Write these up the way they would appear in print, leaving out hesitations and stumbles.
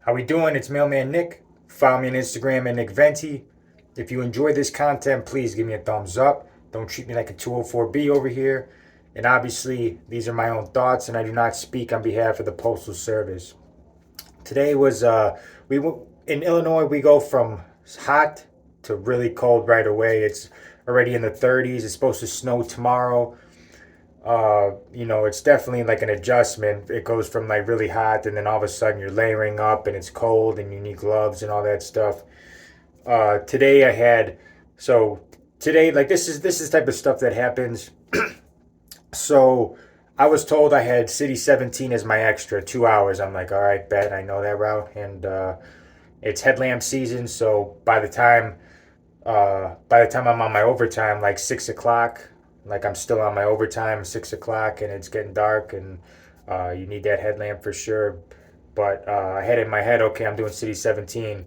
How we doing? It's Mailman Nick. Follow me on Instagram at Nick Venti. If you enjoy this content, please give me a thumbs up. Don't treat me like a 204B over here. And obviously, these are my own thoughts, and I do not speak on behalf of the Postal Service. Today was in Illinois. We go from hot to really cold right away. It's already in the 30s. It's supposed to snow tomorrow. It's definitely like an adjustment. It goes from like really hot, and then all of a sudden you're layering up, and it's cold, and you need gloves and all that stuff. Today I had so today like this is the type of stuff that happens. So I was told I had City 17 as my extra 2 hours. I'm like, all right, bet I know that route, and it's headlamp season. So by the time I'm on my overtime, like 6 o'clock, like I'm still on my overtime 6 o'clock, and it's getting dark, and you need that headlamp for sure. But I had in my head, okay, I'm doing City 17.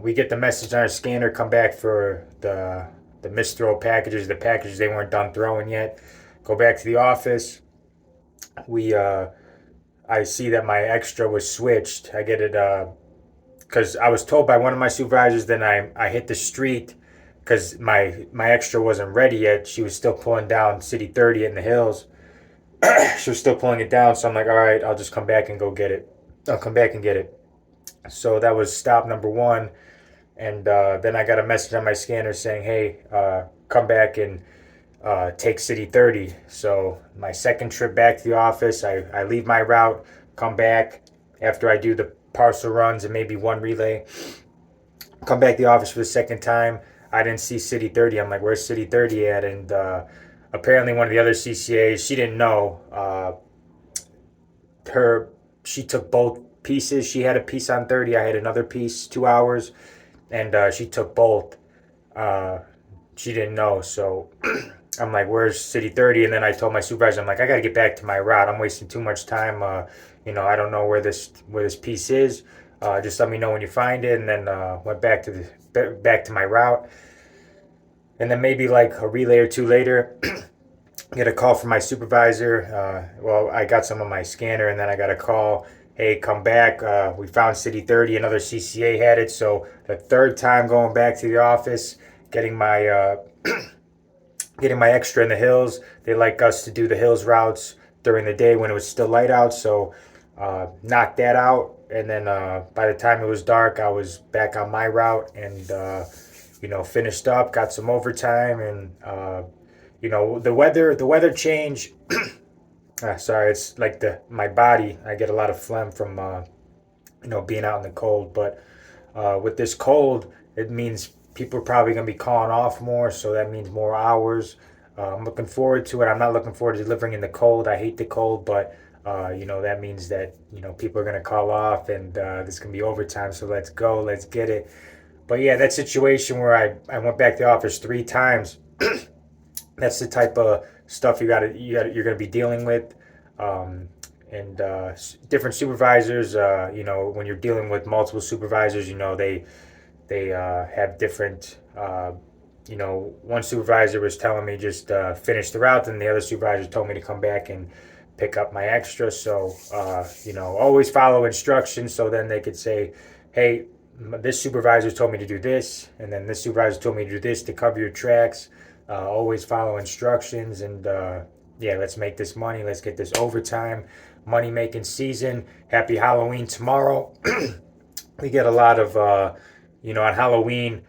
We get the message on our scanner, come back for the misthrow packages, the packages they weren't done throwing yet. Go back to the office. We I see that my extra was switched. I get it because I was told by one of my supervisors. Then I hit the street because my extra wasn't ready yet. She was still pulling down City 30 in the hills. She was still pulling it down, so I'm like, all right, I'll just come back and go get it. I'll come back and get it. So that was stop number one, and then I got a message on my scanner saying, hey, come back and take City 30. So my second trip back to the office, I leave my route, come back after I do the parcel runs and maybe one relay. Come back to the office for the second time. I didn't see City 30. I'm like, where's City 30 at? And apparently one of the other CCAs, she didn't know. She took both pieces. She had a piece on 30. I had another piece, 2 hours, and she took both. She didn't know, so I'm like, "Where's City 30?" And then I told my supervisor, "I'm like, I gotta get back to my route. I'm wasting too much time. I don't know where this piece is. Just let me know when you find it." And then went back to my route. And then maybe like a relay or two later, get a call from my supervisor. Well, I got some on my scanner, and then I got a call. Hey, come back. We found City 30. Another CCA had it. So the third time going back to the office, getting my getting my extra in the hills. They like us to do the hills routes during the day when it was still light out. So knocked that out. And then by the time it was dark, I was back on my route and finished up. Got some overtime, and the weather change. Sorry, it's like my body. I get a lot of phlegm from being out in the cold. But with this cold, it means people are probably going to be calling off more, so that means more hours. I'm looking forward to it. I'm not looking forward to delivering in the cold. I hate the cold, but that means that people are going to call off, and there's going to be overtime. So let's go, let's get it. But yeah, that situation where I went back to the office 3 times. That's the type of stuff you're going to be dealing with. And different supervisors, when you're dealing with multiple supervisors, they have different. One supervisor was telling me just finish the route, and the other supervisor told me to come back and pick up my extra. So always follow instructions. So then they could say, hey, this supervisor told me to do this, and then this supervisor told me to do this to cover your tracks. Always follow instructions, and let's make this money. Let's get this overtime. Money making season. Happy Halloween tomorrow. We get a lot of on Halloween,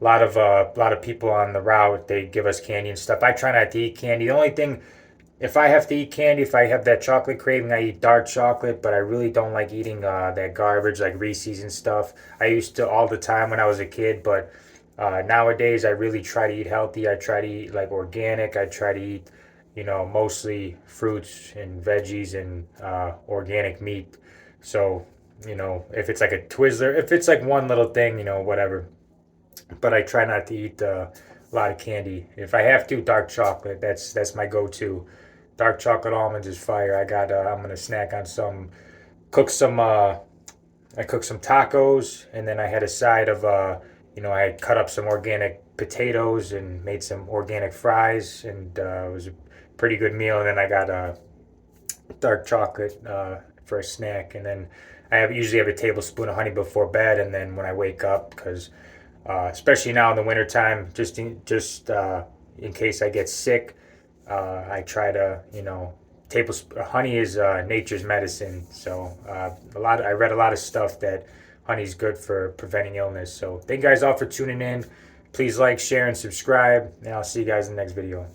a lot of people on the route, they give us candy and stuff. I try not to eat candy. The only thing, if I have to eat candy, if I have that chocolate craving, I eat dark chocolate. But I really don't like eating that garbage like Reese's and stuff. I used to all the time when I was a kid, but nowadays I really try to eat healthy. I try to eat like organic. I try to eat mostly fruits and veggies and organic meat. So if it's like a Twizzler, if it's like one little thing, whatever. But I try not to eat a lot of candy. If I have to, dark chocolate. That's my go-to. Dark chocolate almonds is fire. I'm gonna snack on some. Cook some. I cooked some tacos, and then I had a side of. I had cut up some organic potatoes and made some organic fries, and it was a pretty good meal. And then I got dark chocolate for a snack, and then usually have a tablespoon of honey before bed, and then when I wake up, because especially now in the wintertime, in case I get sick, I try to, tablespoon honey is nature's medicine. So I read a lot of stuff that honey is good for preventing illness. So thank you guys all for tuning in. Please like, share, and subscribe, and I'll see you guys in the next video.